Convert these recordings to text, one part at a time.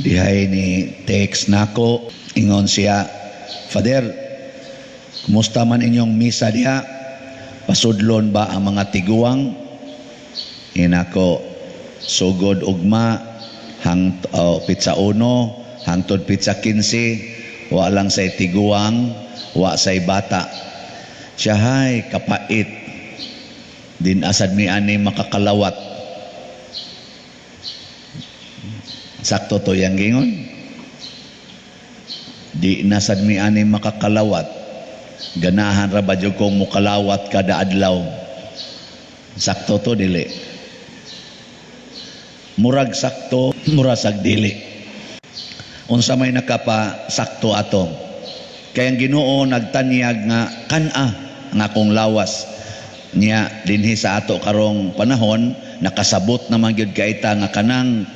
Dihay ni text nako, ingon siya, Father, kumusta man inyong misa diha? Pasudlon ba ang mga tiguang? Inako, sugod ugma, pizza 1, hangtod pizza 15, wa lang say tiguang, wa say bata. Siya hay, kapait. Din asad mi ani makakalawat. Sakto to yang gingon. Di nasad mi ani makakalawat. Ganahan ra ba jud kong mukalawat kada adlaw. Sakto to dili. Murag sakto, murasag dili. Unsa may nakapa sakto ato. Kaya ang Ginoo nagtanyag nga kana nga akong lawas niya dinhi sa ato karong panahon nakasabot naman gyud kaita nga kanang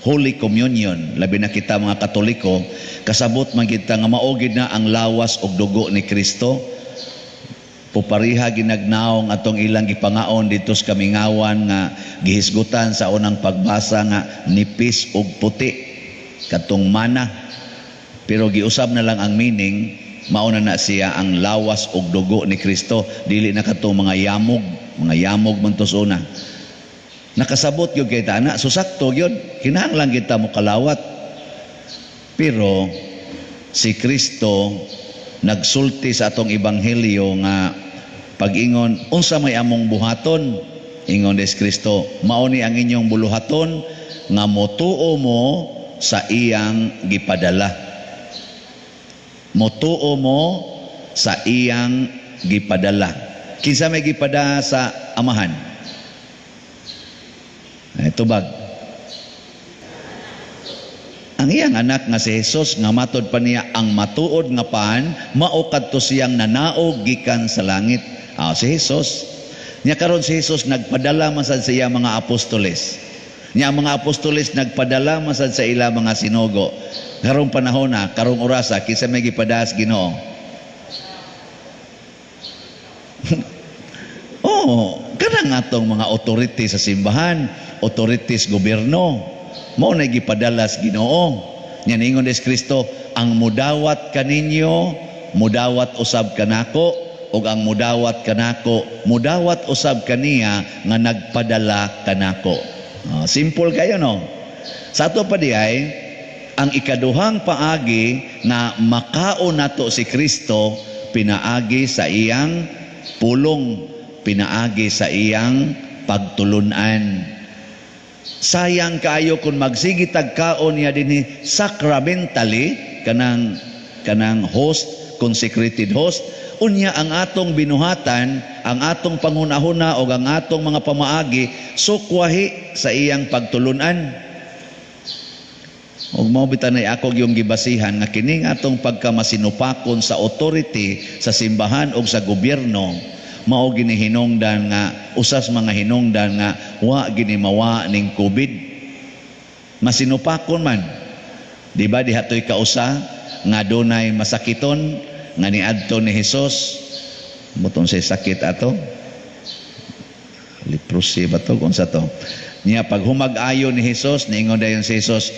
Holy Communion, labi na kita mga Katoliko, kasabot man kita nga maugid na ang lawas og dugo ni Kristo. Pupariha ginagnaong atong ilang gipangaon dito sa kamingawan nga gihisgutan sa unang pagbasa nga nipis og puti katong mana. Pero giusab na lang ang meaning, mauna na siya ang lawas og dugo ni Kristo, dili na katong mga yamog man tos una. Nakasabot yun kay tana, susakto yun, kinahanglan kita mo kalawat. Pero si Kristo nagsulti sa atong ebanghelyo nga pag-ingon, unsa may among buhaton? Ingon des Kristo, mao ni ang inyong buluhaton nga motuo mo sa iyang gipadala. Motuo mo sa iyang gipadala. Kinsa may gipadala sa amahan? Tubag. Ang iyang anak nga si Jesus nga matod pa niya ang matuod nga paan, mao kadto siyang nanaog gikan sa langit. Si Jesus. Nya karon si Jesus nagpadala man sad sa iya mga apostoles. Nya ang mga apostoles nagpadala man sad sa ila mga sinugo. Karong panahon na, karong orasa, kinsa may gipadas Ginoo? Kanang atong mga authority sa simbahan, authorities gobyerno, mao na gipadalas Ginoo. Nya ningon des Kristo, ang mudawat kaninyo, mudawat usab kanako, ug ang mudawat kanako, mudawat usab kaniya nga nagpadala kanako. Simple kayo no. Sa ato pa diay, ang ikaduhang paagi na makaon nato si Kristo, pinaagi sa iyang pulong, pinaagi sa iyang pagtulunan. Sayang kayo kung magsigitag kaon niya dinhi sacramentally kanang host, consecrated host, unya ang atong binuhatan, ang atong panghunahuna o ang atong mga pamaagi sukwahi sa iyang pagtulunan. Og mao bitanay ako yung gibasihan nga kining atong pagkamasinupakon sa authority sa simbahan o sa gobyerno, mao gini hinungdan nga usas mga hinungdan nga wa gini mawa ning COVID. Masinupakon man. Di ba dihatoy kausa nga dunay masakiton nga niadto ni Hesus. Mutong say sakit ato. Leprosy ba to? Kung sa to. Niya pag humag-ayo ni Hesus, niingon dayon si Hesus,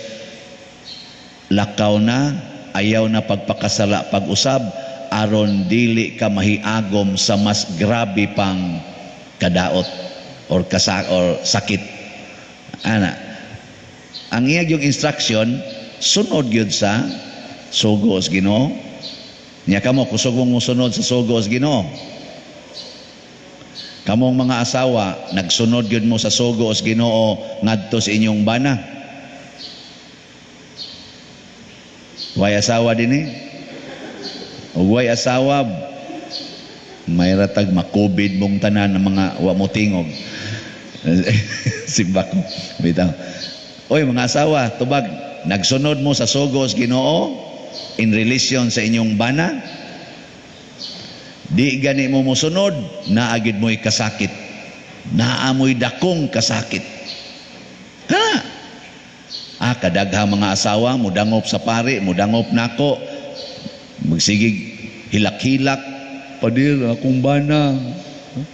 lakaw na, ayaw na pagpakasala pag-usab, aron dili ka mahiagom sa mas grabe pang kadaot or sakit. Ana, ang iyang yung instruction, sunod yun sa sugos Ginoo. Niya kamo, kusugong mo sunod sa sugos Ginoo. Kamong mga asawa, nagsunod yun mo sa sugos Ginoo ngadto sa inyong bana. Way asawa din eh. Uway asawa, may ratag makubid mong tanan ng mga wamutingog. Simba ko. Bitaw. Oy mga asawa, tubag, nagsunod mo sa sugos Ginoo in relation sa inyong bana. Di gani mo musunod, naagid mo'y kasakit. Naamoy dakong kasakit. Kadagha mga asawa, mudangop sa pari, mudangop nako, magsigig hilak-hilak, padir akong bana,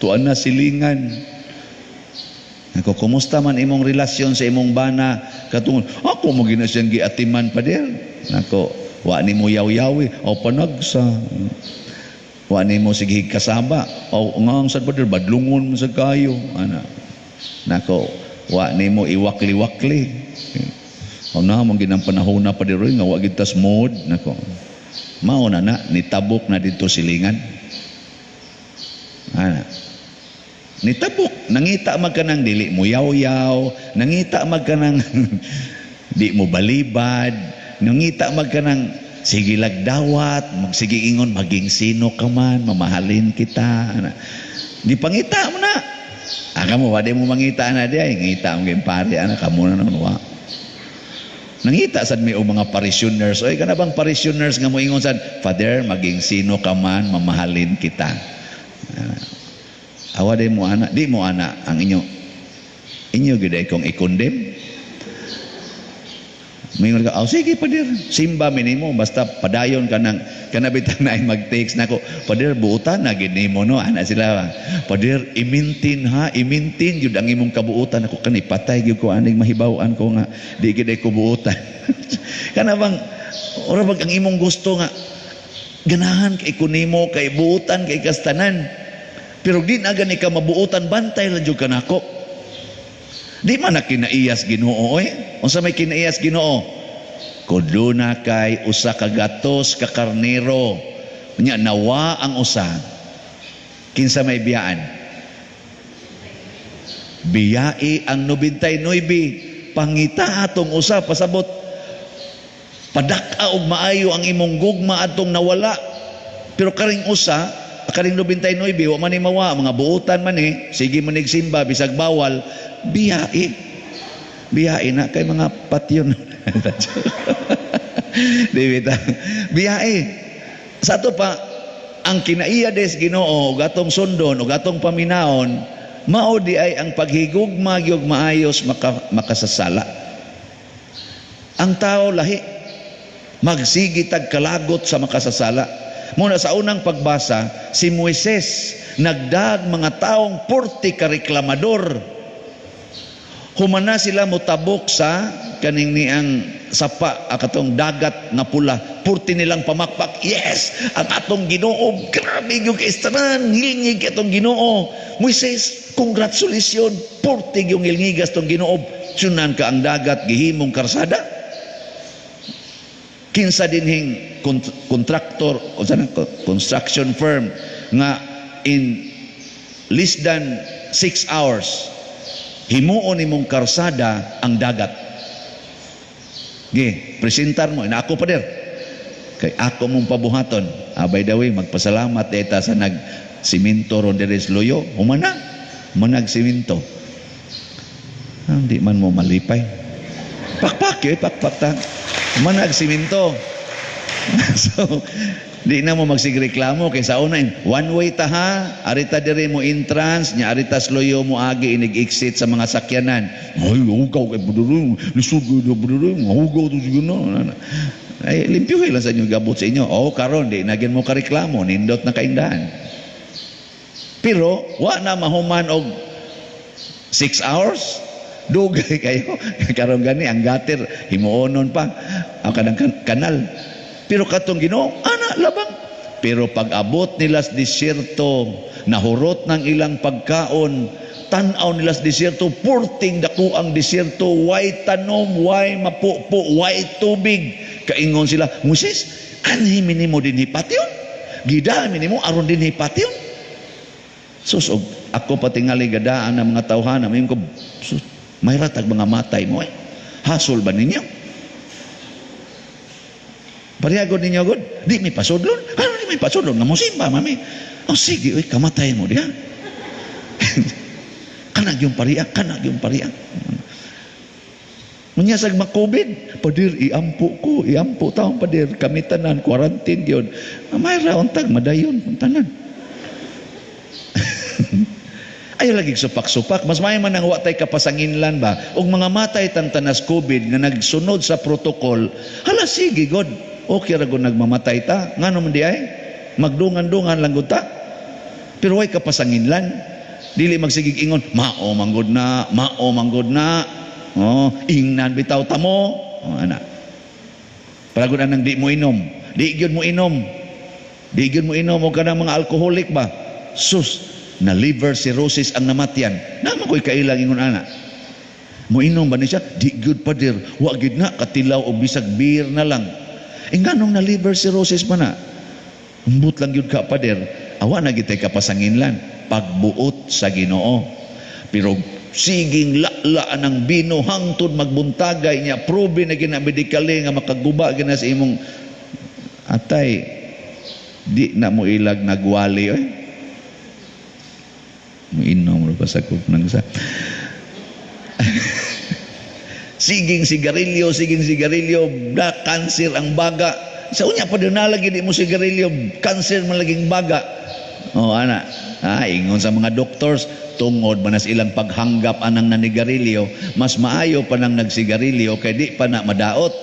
tuan na silingan. Ako, kumusta man imong relasyon sa imong bana? Katungod, ako mo gina siyang giatiman pa dir. Ako, wa ni mo yaw-yawi, o panagsa. Wa ni mo sige kasaba, o ngang sad pa dir, badlungon mo sa kayo. Ana. Nako, wa ni mo iwakli-wakli. O na, mong ginang panahon na pa dir, nga wa gitas mood. Nako, mao na nitabok na dito silingan. Ana. Nitabok, nangita magkanang dili mo yaw-yaw, nangita magkanang di mo balibad, nangita magkanang sige lagdawat, magsige ingon maging sino ka man, mamahalin kita. Di pangita mo na. Kamu wade mo mangita na di ay ngita mo kay pare ana kamo na naman wa. Nangita sad may mga parishioners, oy kana bang parishioners nga mo ingon sad, Father maging sino ka man, mamahalin kita. Awa di mo ana ang inyo giday kong i-condemn. Mingon ka, sige padir, simba minimo basta padayon ka ng kanabitan na ay mag-text nako, padir buutan na gid nimo no, ana sila. Padir imintin gyud ang imong kabuutan ako kani patay gyud ko aning mahibaw-an ko nga di gid ko buutan. Kana bang ora bang ang imong gusto nga ganahan kay kunimo kay buutan kay kastanan. Pero di na gani ka mabuutan, bantay lang dyan ka nako. Di man na kinaiyas Ginoo, unsa may kinaiyas Ginoo? Kuduna kay usa ka gatos ka karnero. Nya nawa ang usa. Kinsa may biyaan? Biyai ang 99. Pangita atong usa pasabot. Padak-a og maayo ang imong gugma atong nawala. Pero karing usa karing 99 wa man ni mawa mga buutan man sige manig simba bisag bawal biyai na kay mga patyon di bita biyai sa to pa ang kinaiya des Ginoo ug atong sundon ug atong paminaon mao di ay ang paghigugma gyud maayos makasasala ang tao lahi magsigi tag kalagot sa makasasala. Muna sa unang pagbasa, si Moises nagdag mga taong 40 ka reklamador. Humana sila mutabok sa kaning niang sapa akatong dagat nga pula. 40 nilang pamakpak. Yes, ang atong Ginoo, grabe yung kaistanan, ngilngig atong Ginoo. Moises, congratulations, 40 yung ngilngigas tong Ginoo. Sunan ka ang dagat gihimong karsada. Kinsa dinhing contractor o construction firm nga in less than 6 hours himuon nimong karsada ang dagat. Presentar mo ina ako pa der kay ako mong pabuhaton. By the way, magpasalamat eta sa nag simento ron diri sa Loyo, humana manag simento. Hindi man mo malipay. Pakpak ta. Manag simento. So, di na mo magsigreklamo kay sa una one way ta ha, arita diri mo entrance, nya arita Loyo mo agi inig-exit sa mga sakyanan. Ay, hugaw kay budurong, lisod ko budurong, hugaw to siguro. Ay, limpyo kayo lang sa inyo gabot sa inyo. Karon di nagin mo kareklamo, nindot na kaindahan. Pero, wa na mahuman og 6 hours, dugay kayo. Karon gani, ang gater, himuonon pa, ang kanang kanal. Pero katong Ginoo, ana labang. Pero pag abot nila sa disyerto, nahurot ng ilang pagkaon, tanaw nila sa disyerto, purting dako ang disyerto, way tanom, way mapupo, way tubig. Kaingon sila, Moses, anhi minimo din hipatyon? Gida minimo aron din hipatyon? Susog, ako patingali gadaan ng mga tawhana, mayon ko, may ratag mga matay mo Hasol ba ninyo? Parihagod ninyo agad, di may pasudlon. Ano di may pasudlon? Nga mo simba, mami. Sige, kamatay mo diya. Kanag yung pariak. Munyasag makubid, padir, iampo taong padir, kami tanan, quarantine yun. May rauntag, madayon, tanan. Ayaw lagi supak-supak. Mas may man ang watay kapasanginlan ba? O mga matay tantanas COVID na nagsunod sa protocol, hala sige, God. Okay ra gud nagmamatay ta, ngano man di ay magdungan-dungan lang gud ta. Pero way kapasanginlan. Dili magsigig ingon, mao manggod na, mao manggod na. Oh, ingnan bitaw tamo. Oh, ana. Paragon nang di mo inom. Di gyud mo inom. Di gyud mo inom og kanang mga alcoholic ba. Sus, na liver cirrhosis ang namatyan. Naman ko'y kailang ingon ana. Mo inom ba ni siya? Di gyud pader. Wa gyud na katilaw o bisag beer na lang. Nganong na liver cirrhosis pa na? Umbot lang yun ka pader. Awa na gitay kapasanginlan. Pagbuot sa Ginoo. Pero siging lalaan ng bino hangtod magbuntagay niya. Probe na ginamedikali nga makaguba gina sa imong atay. Di na mo ilag nagwali. Eh. Mo inom mo pa sa nang sa. Siging sigarilyo, na cancer ang baga. Sa unya pa din nalagi di mo sigarilyo, cancer man laging baga. Oh, ana. Ingon sa mga doctors, tungod manas ilang paghanggap anang nanigarilyo, mas maayo pa nang nagsigarilyo kay di pa na madaot.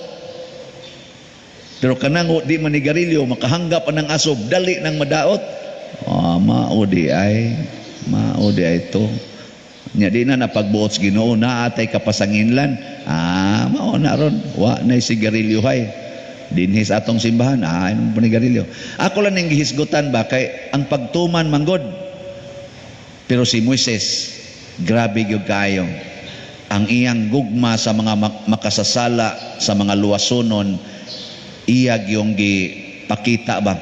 Pero kanang di manigarilyo, makahanggap anang asob, dali nang madaot. Maudi ay to. Nya di na napagbuot sa Ginoo na atay kapasanginlan. Mao na ron wa nay sigarilyo hay. Dinhis atong simbahan, inom panigarilyo. Ako lang ning gihisgutan ba kay ang pagtuman manggod. Pero si Moises, grabe gyud kayo. Ang iyang gugma sa mga makasasala sa mga luwasonon, iyag yung gipakita ba?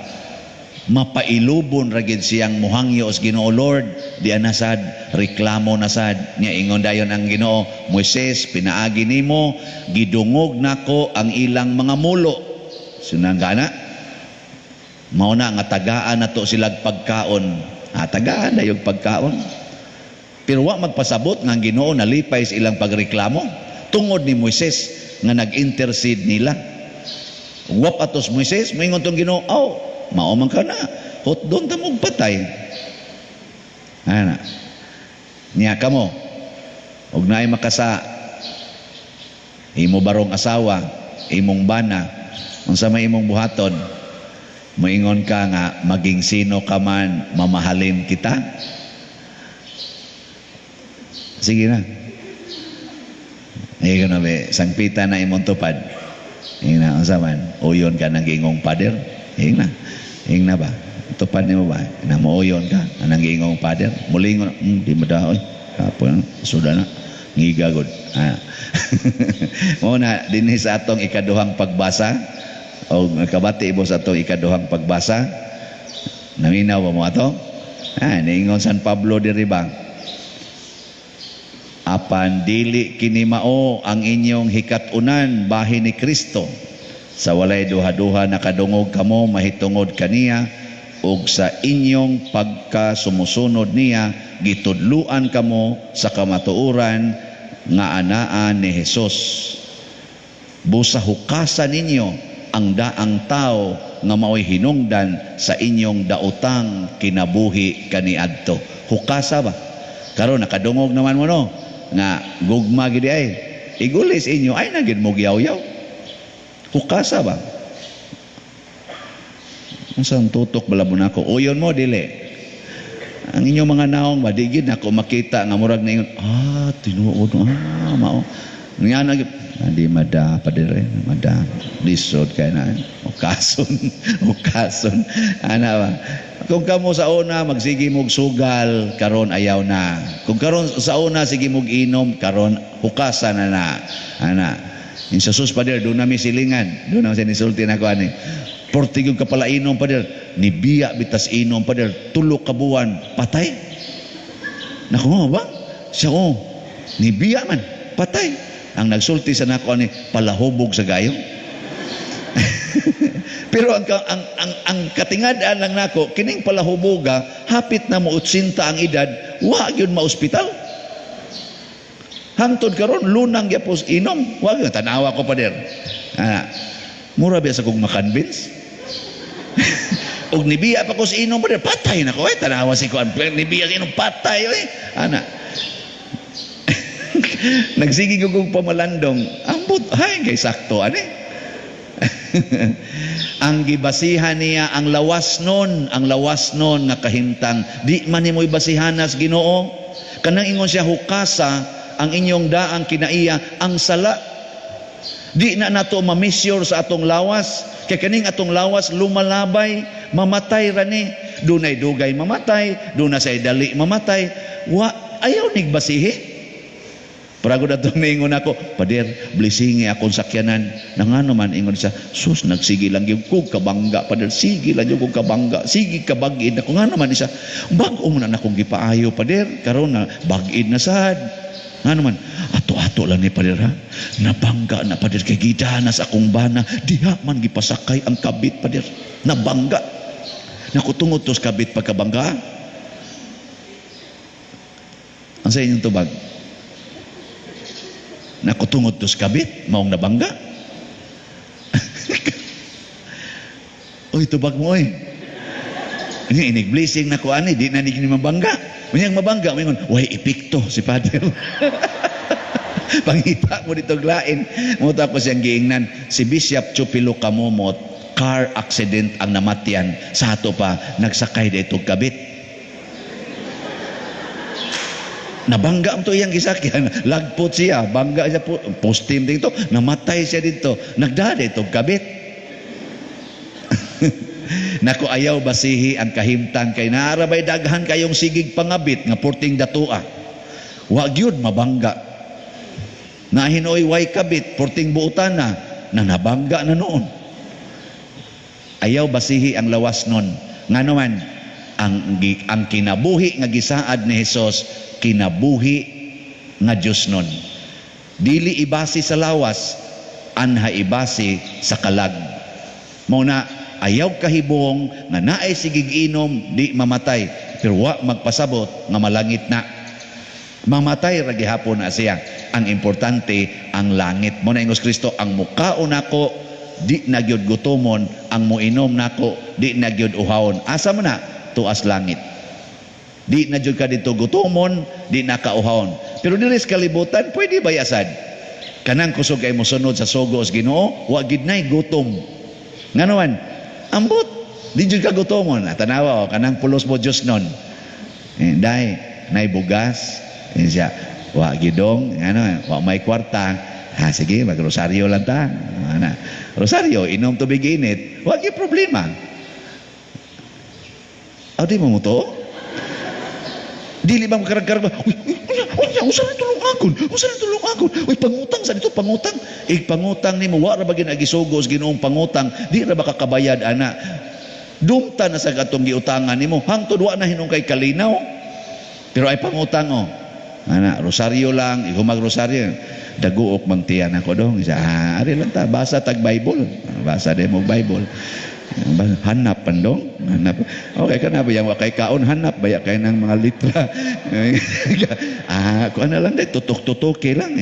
Mapailubon ragid siyang muhangyo os Ginoo Lord, di anasad reklamo nasad nya ingon dayon ang Ginoo, Moises pinaagi nimo gidungog nako ang ilang mga mulo. Sunangana mao na nga tagaan nato silag pagkaon. Tagaan na yung pagkaon. Pero wa magpasabot nga ang Ginoo nalipay sa ilang pagreklamo tungod ni Moises nga nag-intercede nila. Wap atos Moises moingon tong Ginoo, mao man ka na. Hotdon ta mong patay. Ana. Niya ka mo. Og naay makasa. Imo barong asawa, imong bana, unsa may imong buhaton. Moingon ka nga maging sino ka man, mamahalin kita. Sige na. Iyon na be, sangpita na imong tupad. Iyon na, unsa man, uyon ka nang gingong pader. Iyon na. Ing na ba? Tupad niyo ba? Na mooyon ka, anang giingong pader. Mulingon, di madaoy. Kapon, suda na. Ngigagod. Muna, dinhi sa atong ikaduhang pagbasa, o nakabati mo sa atong ikaduhang pagbasa, naminaw ba mo ato? Niingon San Pablo diri ba? Apan dili kini mao ang inyong hikatunan bahin ni Kristo. Sa walay duha-duha nakadungog kamo mahitungod kaniya ug sa inyong pagkasumusunod niya gitudluan kamo sa kamatuoran nga anaan ni Hesus. Busa hukasan ninyo ang daang tao nga mao'y hinungdan sa inyong daotang kinabuhi kaniadto. Hukasa ba? Karon nakadungog naman mo no nga gugma gid ay igulis inyo ay nagid mo giyaw-yaw. Hukasa ba? Unsang tutok balabon ako? Uyon mo dili. Ang inyong mga naong ba digid nako makita nga murag na ingon, tinuod mao. Nga na di mada pa dire, mada lisod kay na. Ukason. Ana ba? Kung kamo sa una magsige mog sugal, karon ayaw na. Kung karon sa una sige mog inom, karon hukasan na. Ana. In sa sus pader, doon namin silingan. Doon namin sinisulti na ko ani. Portigog ka pala inom pader. Nibiya bitas inom pader. Tulok ka buwan. Patay. Naku mo ba? Siya nibiya man. Patay. Ang nagsulti sa nako ani, palahubog sa gayong. Pero ang katingadaan lang nako, kining palahuboga, hapit na mo 80 ang edad, wa gyud ma-ospital. Hangtod karon lunang gyapos inom. Wag tanawa ko pader. Mura biya sa kong makonvince. Og nibiya pa ko sa inom pader, patay na ko tanawa si ko. Nibiya sa inom patay ana. Nagsige ko kong pamalandong. Ambot hay kay sakto ani. Ang gibasihan niya ang lawas nun nga kahimtang di man nimoy basihanas Ginoo. Kanang ingon siya hukasa ang inyong daang kinaiya ang sala. Di na nato ma-measure sa atong lawas. Kaya kaning atong lawas lumalabay, mamatay rani. Dunay dugay mamatay, duna say dali mamatay. Ayaw nigbasihi. Paragod atong niingon ako, Pader, blisingi akong sakyanan. Nga naman, ingon siya, sus, nagsigi lang yung kong kabangga, Pader, sige lang yung kong kabangga, sige kabagid ako. Nga naman siya, bago mo na akong gipaayo, Pader, karon na bagid na sad. Nga naman, ato-ato lang ni Pader, ha? Nabangga na, Pader, kay gidanas akong bana, diha man gipasakay ang kabit, Pader, nabangga. Nakutungod tos kabit pagkabangga. Ang sa inyong tubag? Nakutungod tos kabit, maong nabangga. Uy, tubag mo eh. Inig-blessing na ko ani, di na ni mabangga. Manyang mabangga, mayon, way epekto si Pader. Pangita mo dito glain. Mo tapos siyang giingnan, si Bishop Chupilo Kamomot, car accident ang namatyan. Sa ato pa, nagsakay dito kabit. Nabangga mo ito iyang gisakyan, lagpot siya, bangga siya po, postim dito, namatay siya dito, nagdada ito kabit. Naku ayaw basihi ang kahimtang kay naarabay daghan kayong sigig pangabit nga porting datua. Wa gyud mabangga. Nahinoy way kabit porting buutan na nabangga na noon. Ayaw basihi ang lawas nun. Nga naman ang kinabuhi nga gisaad ni Hesus kinabuhi nga Diyos nun. Dili ibasi sa lawas, anha ibasi sa kalag. Muna, ayaw kahibong nga naay sigig inom, di mamatay. Pero wa magpasabot nga malangit na. Mamatay ra gihapon na siya. Ang importante, ang langit. Muna ingos Kristo, ang mukaon nako, di nagyod gutomon, ang muinom nako, di nagyod uhawon. Asa mo na? Tuas langit. Di na jud ka dito gutomon, di na kauhawon. Pero dili sa kalibutan, pwede bayasad. Kanang kusog kay mosunod sa sugos Ginoo, wa gid nay gutom. Nganoman, ambot, di jud ka gutomon. Tanawa o, kanang pulos mo Dios nun. Dai, nay bugas, siya, wa gidong, wa may kwarta. Ha, sige, mag-rosaryo lang ta. Rosaryo, inom tubig init, wa gid problema. Di mo mo to? Dili bang karag-karag, usa na tulong akon. Uy, pangutang sa dito, pangutang. Pangutang nimo, wa ra ba ginagisugos Ginoong pangutang, di ra ba kakabayad ana. Dumta na sa gatong giutangan nimo, hangtod wa na hinung kay kalinaw. Pero ay pangutang o. Ana, rosaryo lang, ihumag rosaryo. Daguok mang tiyan ako dong. Isa, ari lang ta, basa tag Bible. Basa din mo Bible. Hanap pandong, hanap. Okay ka na ba yung wakay kaon, hanap ba kay ng mga litra. Kuan na lang dahil, tutok-tutoke lang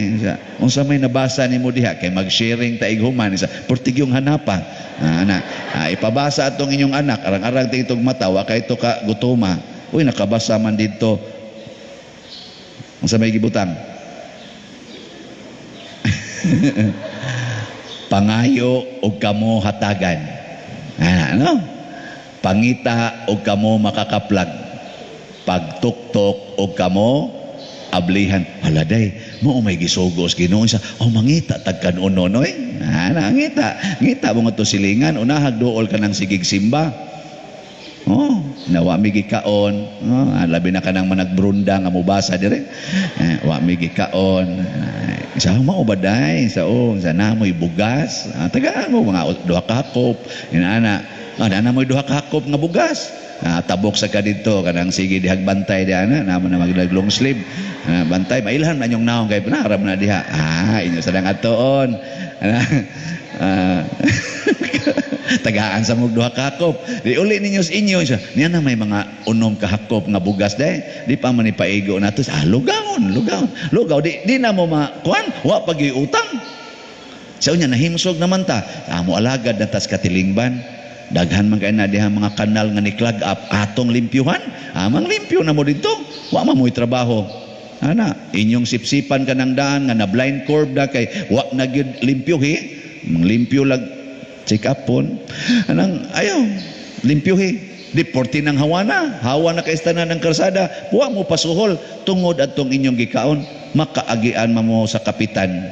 kung sa may nabasa ni mo diha kay mag-sharing taig human portig yung hanapa. Ipabasa atong inyong anak arang-arang tingitog mata wakay to ka gutoma. Uy, nakabasa man dito kung sa may gibutang. Pangayo og kamo hatagan. Pangita og kamo makakaplag, pagtuktok og kamo ablihan. Haladay, mo may gisugos Ginoo sa mangita tagkan unonoy. Ngita mo nga to silingan, unahag duol ka ng sigig simba. Nawa mi gikaon, labi na kanang managbrunda nga mubasa dire. Wa mi gikaon. Sa mao baday sa namoy bugas. Tagaan mo mga duha ka hakop. Inaana, namoy duha ka hakop nga bugas. Tabok sa ka dito kanang sige dihag bantay diana namo na maglag long sleeve. Bantay mailhan man yung naong kay panaram na diha. Inyo sadang atoon. Tagaan sa mong duha ka hakop. Di uli ninyo sa inyo siya. Niya na may mga unom ka hakop nga bugas day. Di pa man ipaigo na to. Lugaw. Di na mo kuan, wa pagi utang. Sa unya nahimsog naman ta. Amo alagad na tas katilingban. Daghan man kay na diha mga kanal nga niklag up atong limpyuhan. Amang limpyo na mo dito. Wa man mo'y trabaho. Inyong sipsipan ka ng daan nga na blind curve na kay wa na gyud limpyo Limpyo lang check upon. Anang ayaw, limpyuhi. Deporti ng hawa na kaistanan ng karsada, huwag mo pasuhol, tungod at tong inyong gikaon, makaagian mo sa kapitan.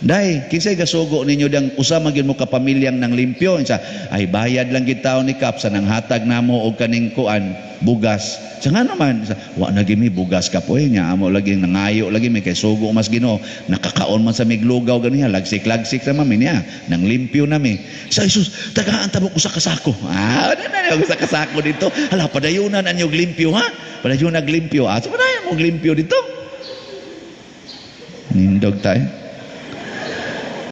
Day, kinsay gasugo ninyo dang usama gyud mo kapamilyang nang limpyo sa ay bayad lang gid taon ni kap sa nang hatag namo og kaning kuan bugas. Sa nga naman wa na gimi bugas ka po nya amo lagi nangayo lagi may kay sugo mas Ginoo nakakaon man sa miglugaw ganiha lagsik-lagsik sa mami niya nang limpyo nami. Sa Jesus tagaan ta mo usa ka sako. Na usa ka sako dito. Hala padayunan anyog limpyo ha. Padayunan limpyo. Sa padayon mo limpyo dito. Nindog tayo.